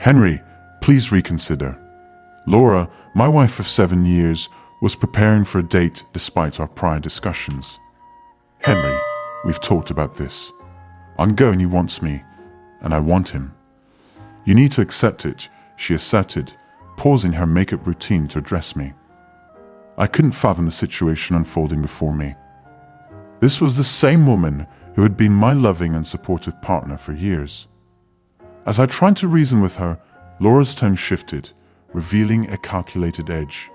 Henry, please reconsider. Laura, my wife of 7 years, was preparing for a date despite our prior discussions. Henry, we've talked about this. I'm going, he wants me, and I want him. You need to accept it, she asserted, pausing her makeup routine to address me. I couldn't fathom the situation unfolding before me. This was the same woman who had been my loving and supportive partner for years. As I tried to reason with her, Laura's tone shifted, revealing a calculated edge.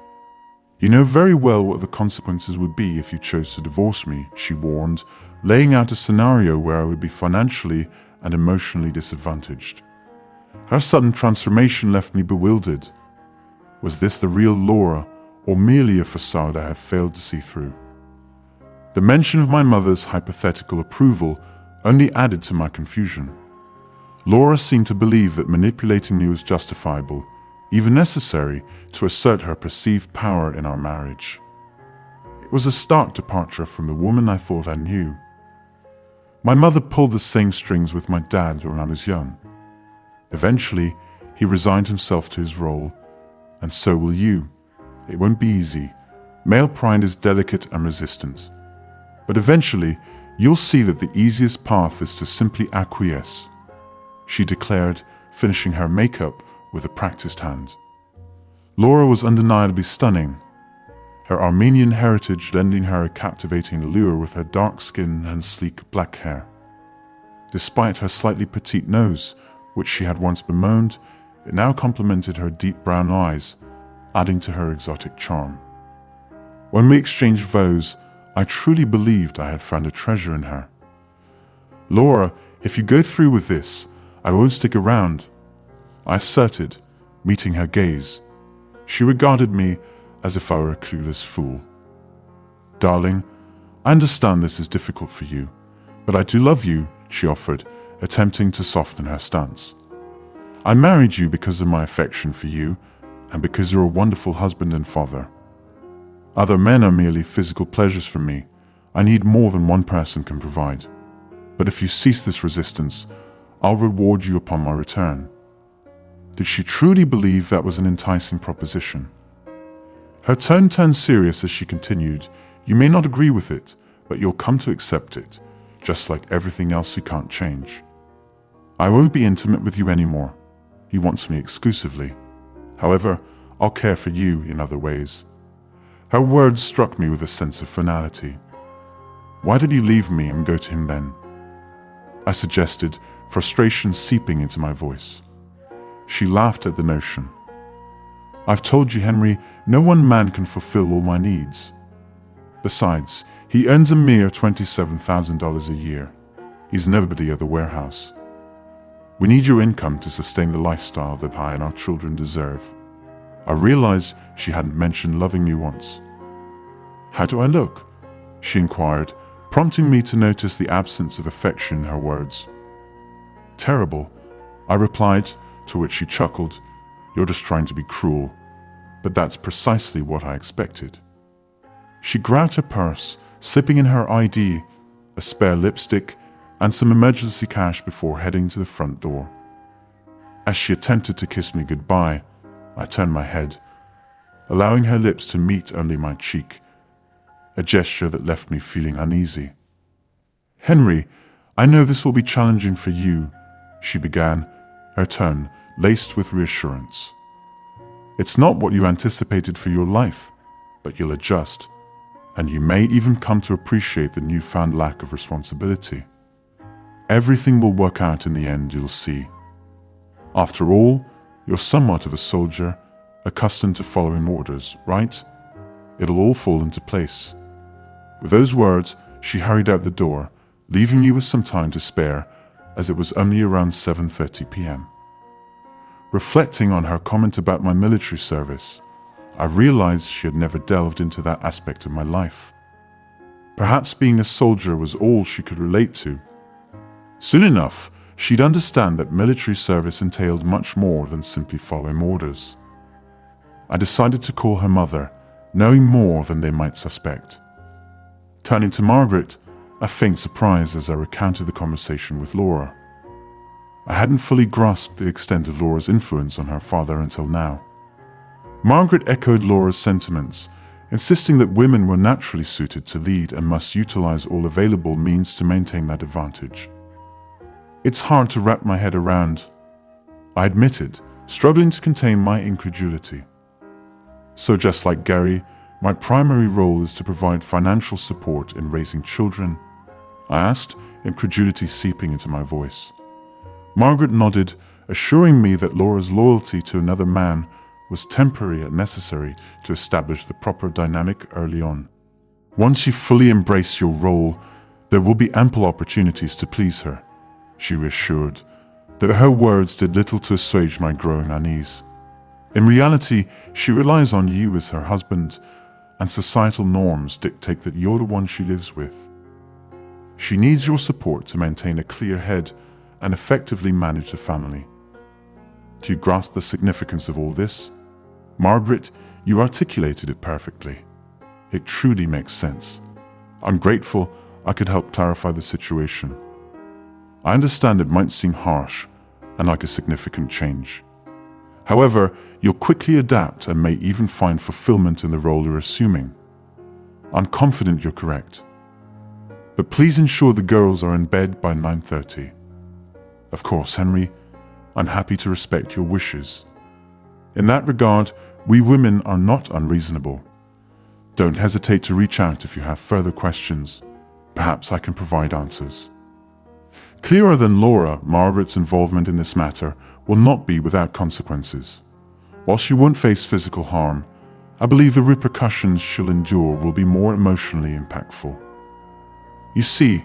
You know very well what the consequences would be if you chose to divorce me, she warned, laying out a scenario where I would be financially and emotionally disadvantaged. Her sudden transformation left me bewildered. Was this the real Laura, or merely a facade I had failed to see through? The mention of my mother's hypothetical approval only added to my confusion. Laura seemed to believe that manipulating me was justifiable, even necessary, to assert her perceived power in our marriage. It was a stark departure from the woman I thought I knew. My mother pulled the same strings with my dad when I was young. Eventually, he resigned himself to his role, and so will you. It won't be easy. Male pride is delicate and resistant. But eventually, you'll see that the easiest path is to simply acquiesce, she declared, finishing her makeup with a practiced hand. Laura was undeniably stunning, her Armenian heritage lending her a captivating allure with her dark skin and sleek black hair. Despite her slightly petite nose, which she had once bemoaned, it now complemented her deep brown eyes, adding to her exotic charm. When we exchanged vows, I truly believed I had found a treasure in her. Laura, if you go through with this, I won't stick around, I asserted, meeting her gaze. She regarded me as if I were a clueless fool. Darling, I understand this is difficult for you, but I do love you, she offered, attempting to soften her stance. I married you because of my affection for you, and because you're a wonderful husband and father. Other men are merely physical pleasures for me. I need more than one person can provide. But if you cease this resistance, I'll reward you upon my return. Did she truly believe that was an enticing proposition? Her tone turned serious as she continued, You may not agree with it, but you'll come to accept it, just like everything else you can't change. I won't be intimate with you anymore. He wants me exclusively. However, I'll care for you in other ways. Her words struck me with a sense of finality. Why did you leave me and go to him then? I suggested, frustration seeping into my voice. She laughed at the notion. I've told you, Henry, no one man can fulfill all my needs. Besides, he earns a mere $27,000 a year. He's nobody at the warehouse. We need your income to sustain the lifestyle that I and our children deserve. I realized she hadn't mentioned loving me once. How do I look? She inquired, prompting me to notice the absence of affection in her words. Terrible, I replied, to which she chuckled. You're just trying to be cruel. But that's precisely what I expected. She grabbed her purse, slipping in her ID, a spare lipstick, and some emergency cash before heading to the front door. As she attempted to kiss me goodbye, I turned my head, allowing her lips to meet only my cheek, a gesture that left me feeling uneasy. Henry, I know this will be challenging for you, she began, her tone laced with reassurance. It's not what you anticipated for your life, but you'll adjust, and you may even come to appreciate the newfound lack of responsibility. Everything will work out in the end, you'll see. After all, you're somewhat of a soldier, accustomed to following orders, right? It'll all fall into place. With those words, she hurried out the door, leaving me with some time to spare, as it was only around 7:30 p.m. Reflecting on her comment about my military service, I realized she had never delved into that aspect of my life. Perhaps being a soldier was all she could relate to. Soon enough, she'd understand that military service entailed much more than simply following orders. I decided to call her mother, knowing more than they might suspect. Turning to Margaret, a faint surprise as I recounted the conversation with Laura. I hadn't fully grasped the extent of Laura's influence on her father until now. Margaret echoed Laura's sentiments, insisting that women were naturally suited to lead and must utilize all available means to maintain that advantage. It's hard to wrap my head around, I admitted, struggling to contain my incredulity. So just like Gary, my primary role is to provide financial support in raising children? I asked, incredulity seeping into my voice. Margaret nodded, assuring me that Laura's loyalty to another man was temporary and necessary to establish the proper dynamic early on. Once you fully embrace your role, there will be ample opportunities to please her, she reassured, that her words did little to assuage my growing unease. In reality, she relies on you as her husband, and societal norms dictate that you're the one she lives with. She needs your support to maintain a clear head and effectively manage the family. Do you grasp the significance of all this? Margaret, you articulated it perfectly. It truly makes sense. I'm grateful I could help clarify the situation. I understand it might seem harsh and like a significant change. However, you'll quickly adapt and may even find fulfillment in the role you're assuming. I'm confident you're correct. But please ensure the girls are in bed by 9:30. Of course, Henry, I'm happy to respect your wishes. In that regard, we women are not unreasonable. Don't hesitate to reach out if you have further questions. Perhaps I can provide answers. Clearer than Laura, Margaret's involvement in this matter will not be without consequences. While she won't face physical harm, I believe the repercussions she'll endure will be more emotionally impactful. You see,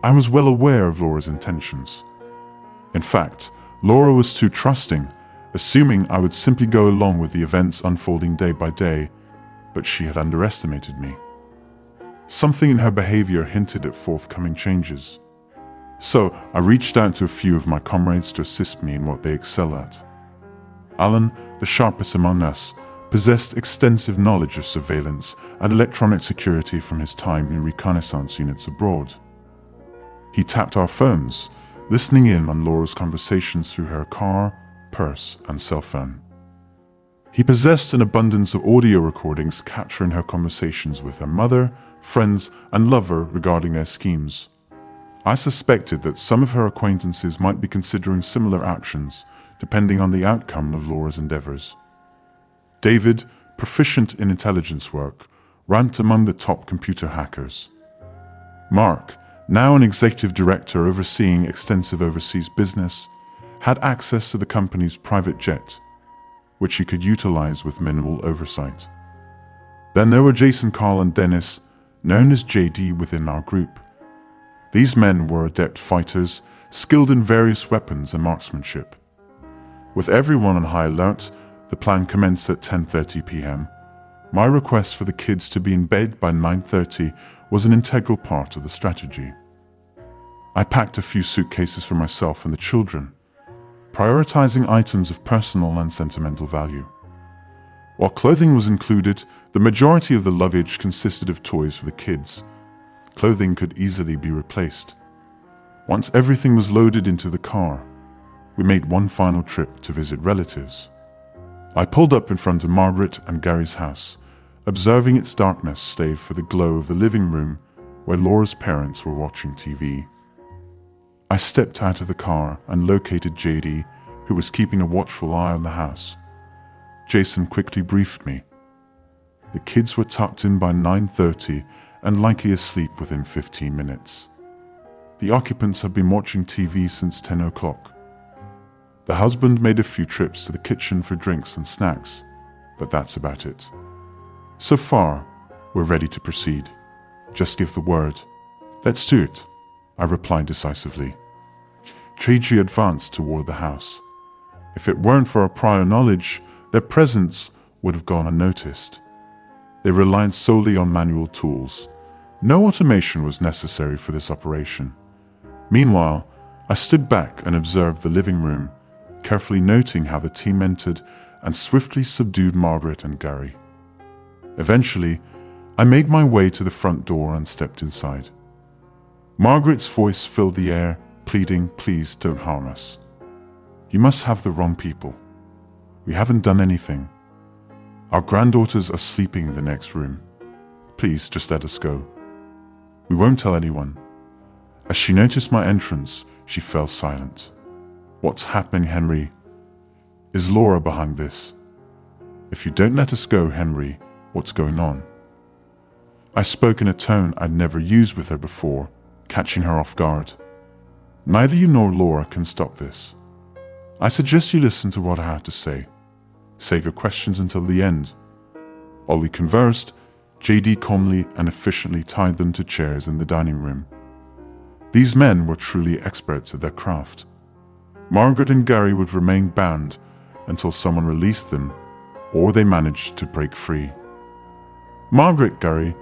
I was well aware of Laura's intentions. In fact, Laura was too trusting, assuming I would simply go along with the events unfolding day by day, but she had underestimated me. Something in her behavior hinted at forthcoming changes. So I reached out to a few of my comrades to assist me in what they excel at. Alan, the sharpest among us, possessed extensive knowledge of surveillance and electronic security from his time in reconnaissance units abroad. He tapped our phones, listening in on Laura's conversations through her car, purse, and cell phone. He possessed an abundance of audio recordings capturing her conversations with her mother, friends, and lover regarding their schemes. I suspected that some of her acquaintances might be considering similar actions, depending on the outcome of Laura's endeavors. David, proficient in intelligence work, ranked among the top computer hackers. Mark, now an executive director overseeing extensive overseas business, had access to the company's private jet, which he could utilize with minimal oversight. Then there were Jason, Carl, and Dennis, known as JD within our group. These men were adept fighters, skilled in various weapons and marksmanship. With everyone on high alert, the plan commenced at 10:30 p.m. My request for the kids to be in bed by 9:30 was an integral part of the strategy. I packed a few suitcases for myself and the children, prioritizing items of personal and sentimental value. While clothing was included, the majority of the luggage consisted of toys for the kids. Clothing could easily be replaced. Once everything was loaded into the car, we made one final trip to visit relatives. I pulled up in front of Margaret and Gary's house, observing its darkness save for the glow of the living room where Laura's parents were watching TV. I stepped out of the car and located JD, who was keeping a watchful eye on the house. Jason quickly briefed me. The kids were tucked in by 9:30 and likely asleep within 15 minutes. The occupants had been watching TV since 10 o'clock. The husband made a few trips to the kitchen for drinks and snacks, but that's about it. So far, we're ready to proceed. Just give the word. Let's do it, I replied decisively. JD advanced toward the house. If it weren't for our prior knowledge, their presence would have gone unnoticed. They relied solely on manual tools. No automation was necessary for this operation. Meanwhile, I stood back and observed the living room, carefully noting how the team entered and swiftly subdued Margaret and Gary. Eventually, I made my way to the front door and stepped inside. Margaret's voice filled the air, pleading, "Please don't harm us." You must have the wrong people. We haven't done anything. Our granddaughters are sleeping in the next room. Please, just let us go. We won't tell anyone." As she noticed my entrance, she fell silent. "What's happening, Henry? Is Laura behind this? If you don't let us go, Henry, what's going on?" I spoke in a tone I'd never used with her before, catching her off guard. "Neither you nor Laura can stop this. I suggest you listen to what I have to say. Save your questions until the end." While we conversed, JD calmly and efficiently tied them to chairs in the dining room. These men were truly experts at their craft. Margaret and Gary would remain bound until someone released them, or they managed to break free. "Margaret, Gary,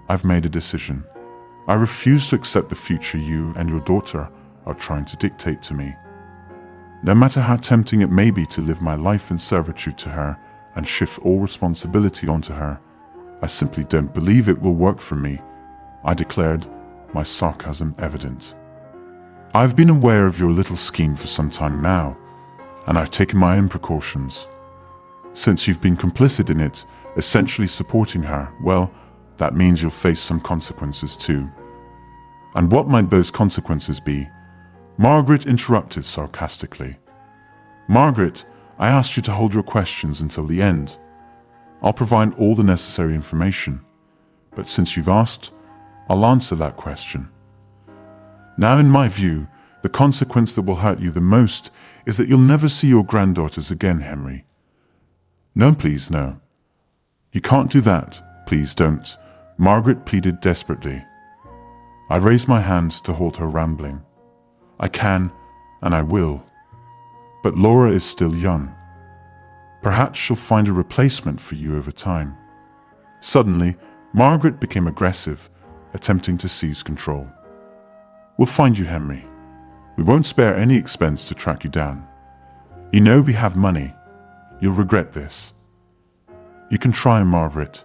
I've made a decision. I refuse to accept the future you and your daughter are trying to dictate to me. No matter how tempting it may be to live my life in servitude to her and shift all responsibility onto her, I simply don't believe it will work for me," I declared, my sarcasm evident. "I've been aware of your little scheme for some time now, and I've taken my own precautions. Since you've been complicit in it, essentially supporting her, well, that means you'll face some consequences too." "And what might those consequences be?" Margaret interrupted sarcastically. "Margaret, I asked you to hold your questions until the end. I'll provide all the necessary information, but since you've asked, I'll answer that question. Now, in my view, the consequence that will hurt you the most is that you'll never see your granddaughters again, Henry." "No, please, no. You can't do that. Please don't," Margaret pleaded desperately. I raised my hand to hold her rambling. "I can, and I will. But Laura is still young. Perhaps she'll find a replacement for you over time." Suddenly, Margaret became aggressive, attempting to seize control. "We'll find you, Henry. We won't spare any expense to track you down. You know we have money. You'll regret this." "You can try, Margaret,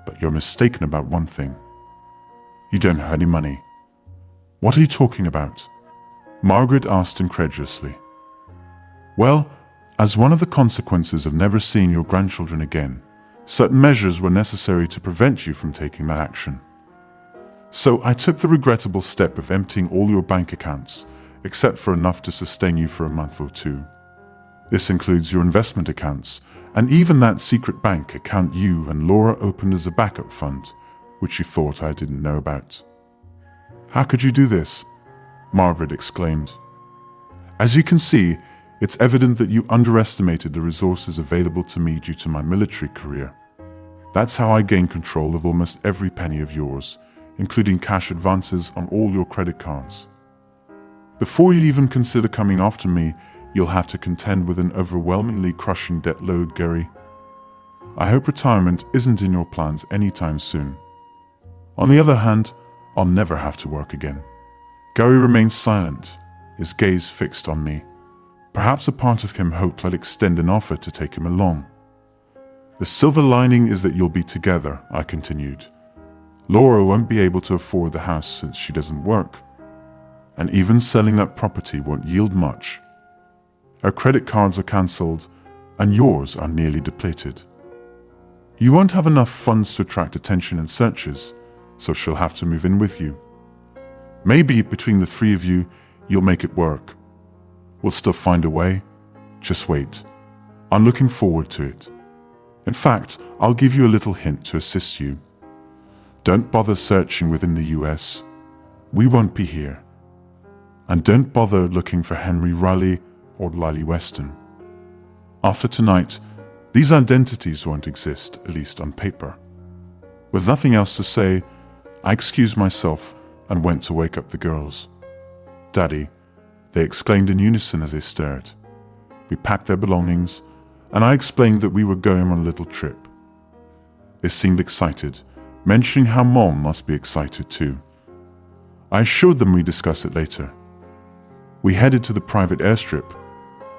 but you're mistaken about one thing. You don't have any money." "What are you talking about?" Margaret asked incredulously. "Well, as one of the consequences of never seeing your grandchildren again, certain measures were necessary to prevent you from taking that action. So I took the regrettable step of emptying all your bank accounts, except for enough to sustain you for a month or two. This includes your investment accounts, and even that secret bank account you and Laura opened as a backup fund, which you thought I didn't know about." "How could you do this?" Margaret exclaimed. "As you can see, it's evident that you underestimated the resources available to me due to my military career. That's how I gained control of almost every penny of yours, including cash advances on all your credit cards. Before you even consider coming after me, you'll have to contend with an overwhelmingly crushing debt load, Gary. I hope retirement isn't in your plans anytime soon. On the other hand, I'll never have to work again." Gary remained silent, his gaze fixed on me. Perhaps a part of him hoped I'd extend an offer to take him along. "The silver lining is that you'll be together," I continued. "Laura won't be able to afford the house since she doesn't work. And even selling that property won't yield much. Her credit cards are cancelled, and yours are nearly depleted. You won't have enough funds to attract attention and searches, so she'll have to move in with you. Maybe between the three of you, you'll make it work. We'll still find a way. Just wait. I'm looking forward to it. In fact, I'll give you a little hint to assist you. Don't bother searching within the US. We won't be here. And don't bother looking for Henry Riley or Lily Weston. After tonight, these identities won't exist, at least on paper." With nothing else to say, I excused myself and went to wake up the girls. "Daddy," they exclaimed in unison as they stirred. We packed their belongings, and I explained that we were going on a little trip. They seemed excited, mentioning how Mom must be excited too. I assured them we'd discuss it later. We headed to the private airstrip,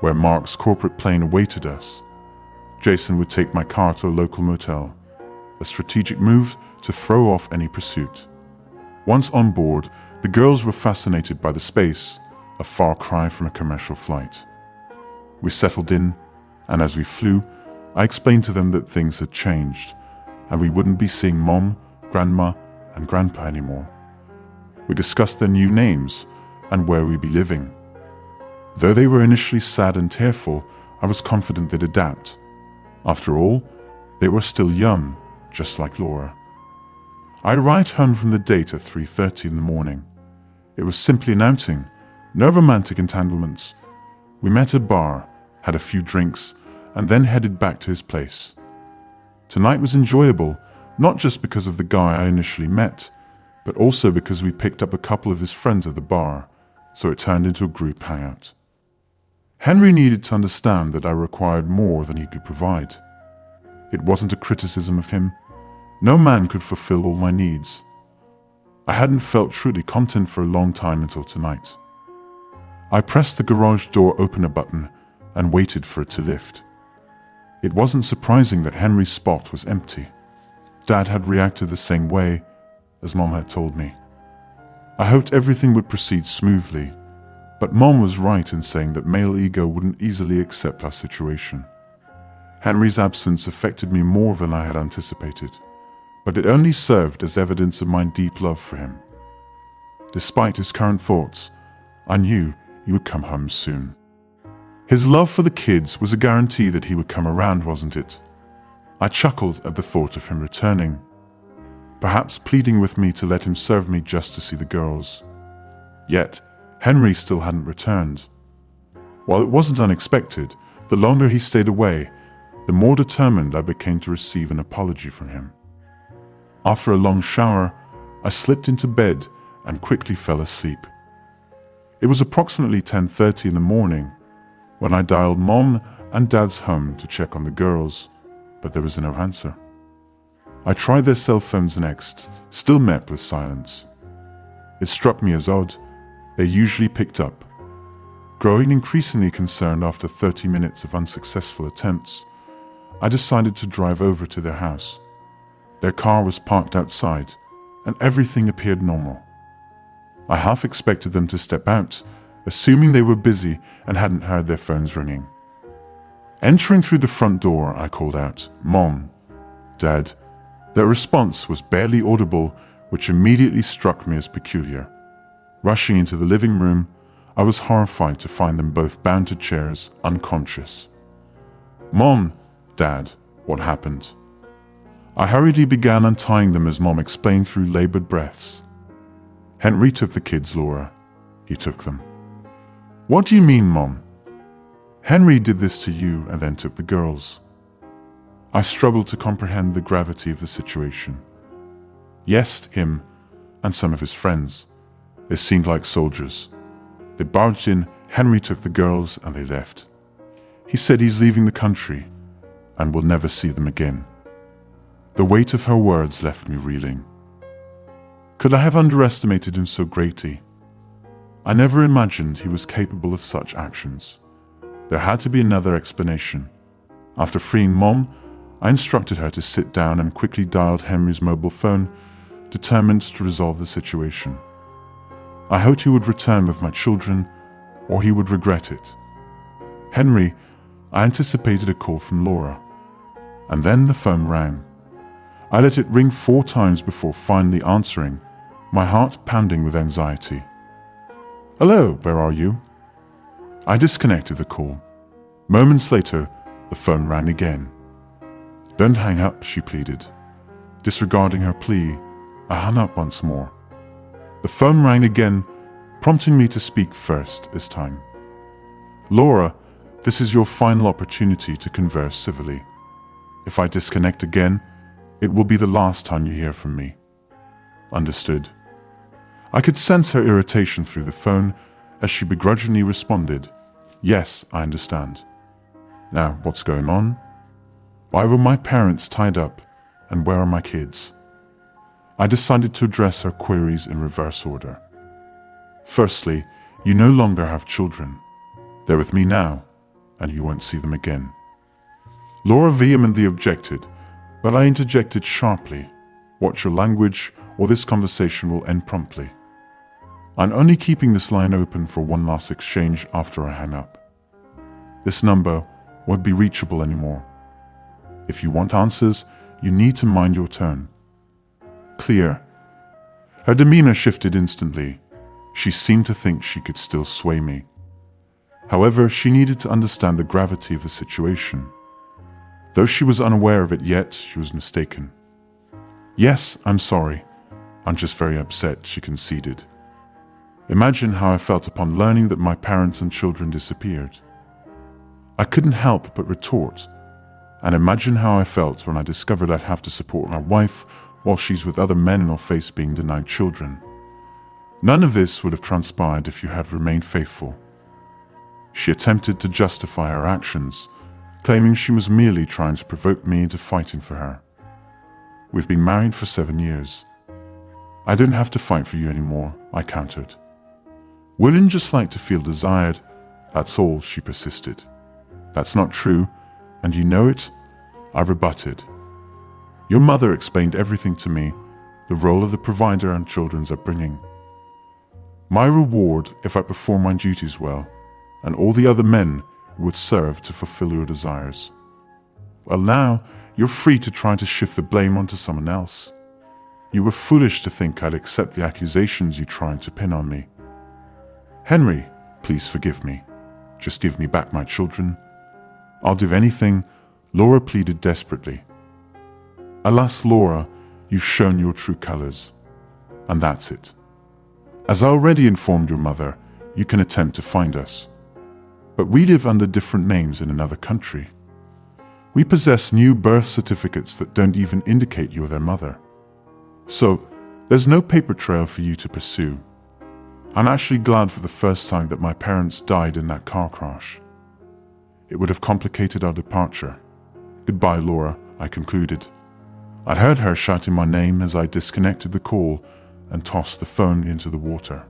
where Mark's corporate plane awaited us. Jason would take my car to a local motel, a strategic move to throw off any pursuit. Once on board, the girls were fascinated by the space, a far cry from a commercial flight. We settled in, and as we flew, I explained to them that things had changed, and we wouldn't be seeing Mom, Grandma, and Grandpa anymore. We discussed their new names and where we'd be living. Though they were initially sad and tearful, I was confident they'd adapt. After all, they were still young, just like Laura. I arrived home from the date at 3:30 in the morning. It was simply an outing, no romantic entanglements. We met at a bar, had a few drinks, and then headed back to his place. Tonight was enjoyable, not just because of the guy I initially met, but also because we picked up a couple of his friends at the bar, so it turned into a group hangout. Henry needed to understand that I required more than he could provide. It wasn't a criticism of him. No man could fulfill all my needs. I hadn't felt truly content for a long time until tonight. I pressed the garage door opener button and waited for it to lift. It wasn't surprising that Henry's spot was empty. Dad had reacted the same way as Mom had told me. I hoped everything would proceed smoothly, but Mom was right in saying that male ego wouldn't easily accept our situation. Henry's absence affected me more than I had anticipated, but it only served as evidence of my deep love for him. Despite his current thoughts, I knew he would come home soon. His love for the kids was a guarantee that he would come around, wasn't it? I chuckled at the thought of him returning, perhaps pleading with me to let him serve me just to see the girls. Yet, Henry still hadn't returned. While it wasn't unexpected, the longer he stayed away, the more determined I became to receive an apology from him. After a long shower, I slipped into bed and quickly fell asleep. It was approximately 10:30 in the morning when I dialed Mom and Dad's home to check on the girls, but there was no answer. I tried their cell phones next, still met with silence. It struck me as odd. They usually picked up. Growing increasingly concerned after 30 minutes of unsuccessful attempts, I decided to drive over to their house. Their car was parked outside, and everything appeared normal. I half expected them to step out, assuming they were busy and hadn't heard their phones ringing. Entering through the front door, I called out, "Mom, Dad." Their response was barely audible, which immediately struck me as peculiar. Rushing into the living room, I was horrified to find them both bound to chairs, unconscious. "Mom, Dad, what happened?" I hurriedly began untying them as Mom explained through labored breaths. "Henry took the kids, Laura. He took them." "What do you mean, Mom?" "Henry did this to you and then took the girls." I struggled to comprehend the gravity of the situation. Yes, him and some of his friends. They seemed like soldiers. They barged in, Henry took the girls, and they left. He said he's leaving the country and will never see them again. The weight of her words left me reeling. Could I have underestimated him so greatly? I never imagined he was capable of such actions. There had to be another explanation. After freeing Mom, I instructed her to sit down and quickly dialed Henry's mobile phone, determined to resolve the situation. I hoped he would return with my children, or he would regret it. Henry, I anticipated a call from Laura. And then the phone rang. I let it ring 4 times before finally answering, my heart pounding with anxiety. "Hello, where are you?" I disconnected the call. Moments later, the phone rang again. "Don't hang up," she pleaded. Disregarding her plea, I hung up once more. The phone rang again, prompting me to speak first this time. "Laura, this is your final opportunity to converse civilly. If I disconnect again, it will be the last time you hear from me." "Understood." I could sense her irritation through the phone as she begrudgingly responded, "Yes, I understand. Now, what's going on? Why were my parents tied up, and where are my kids?" I decided to address her queries in reverse order. "Firstly, you no longer have children. They're with me now, and you won't see them again." Laura vehemently objected, but I interjected sharply, "Watch your language, or this conversation will end promptly." I'm only keeping this line open for one last exchange after I hang up. This number won't be reachable anymore. If you want answers, you need to mind your tone. Clear. Her demeanor shifted instantly. She seemed to think she could still sway me. However, she needed to understand the gravity of the situation. Though she was unaware of it yet, she was mistaken. Yes, I'm sorry. I'm just very upset, she conceded. Imagine how I felt upon learning that my parents and children disappeared. I couldn't help but retort. And imagine how I felt when I discovered I'd have to support my wife while she's with other men or face being denied children. None of this would have transpired if you had remained faithful. She attempted to justify her actions, claiming she was merely trying to provoke me into fighting for her. We've been married for 7 years. I don't have to fight for you anymore, I countered. Wouldn't just like to feel desired, that's all, she persisted. That's not true, and you know it, I rebutted. Your mother explained everything to me, the role of the provider and children's upbringing. My reward if I perform my duties well, and all the other men would serve to fulfill your desires. Well, now you're free to try to shift the blame onto someone else. You were foolish to think I'd accept the accusations you tried to pin on me. Henry, please forgive me. Just give me back my children. I'll do anything, Laura pleaded desperately. Alas, Laura, you've shown your true colors. And that's it. As I already informed your mother, you can attempt to find us. But we live under different names in another country. We possess new birth certificates that don't even indicate you're their mother. So, there's no paper trail for you to pursue. I'm actually glad for the first time that my parents died in that car crash. It would have complicated our departure. Goodbye, Laura, I concluded. I heard her shouting my name as I disconnected the call and tossed the phone into the water.